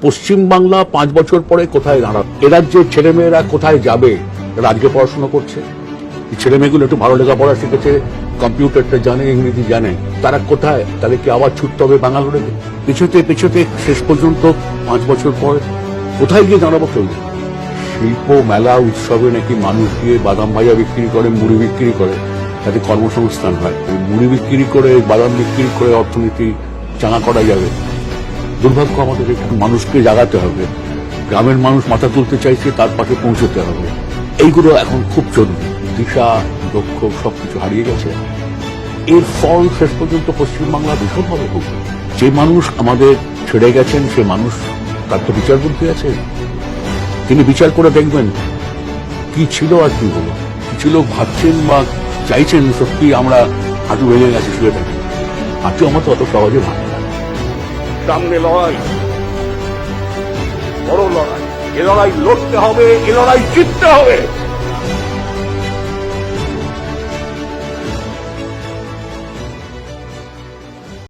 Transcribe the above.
পশ্চিম বাংলা 5 বছর পরে কোথায় দাঁড়াবে? এ রাজ্যের ছেলেমেয়েরা কোথায় যাবে? যারা আজকে পড়াশোনা করছে, এই ছেলেমেয়েগুলো একটু ভালো লেখাপড়া শিখেছে, কম্পিউটারটা জানে, ইংরেজি জানে, তারা কোথায়? তাদেরকে আবার ছুটতে হবে বাঙালুরে। পিছতে পিছতে শেষ পর্যন্ত 5 বছর পর কোথায় গিয়ে দাঁড়াবো কেউ? শিল্প মেলা উৎসবে নাকি মানুষ গিয়ে বাদাম ভাজা বিক্রি করে, মুড়ি বিক্রি করে, তাতে কর্মসংস্থান হয়। ওই মুড়ি বিক্রি করে, বাদাম বিক্রি করে অর্থনীতি চাঙা করা যাবে? দুর্ভাগ্য আমাদের। মানুষকে জাগাতে হবে, গ্রামের মানুষ মাথা তুলতে চাইছে, তার পাশে পৌঁছতে হবে। এইগুলো এখন খুব জরুরি। দিশা, লক্ষ্য সবকিছু হারিয়ে গেছে। এর ফল শেষ পর্যন্ত পশ্চিমবাংলা ভীষণভাবে ভুগবে। যে মানুষ আমাদের ছেড়ে গেছেন, সে মানুষ, তার তো বিচার বুদ্ধি আছে। তিনি বিচার করে দেখবেন কি ছিল আর কি হলো। কিছু লোক ভাবছেন বা চাইছেন সত্যি আমরা হাঁটু ভেঙে গেছে, শুয়ে থাকি। হাঁটু আমার তো অত সহজে ভাঙে না। সামনে লড়াই, বড় লড়াই। এ লড়াই লড়তে হবে, এ লড়াই জিততে হবে।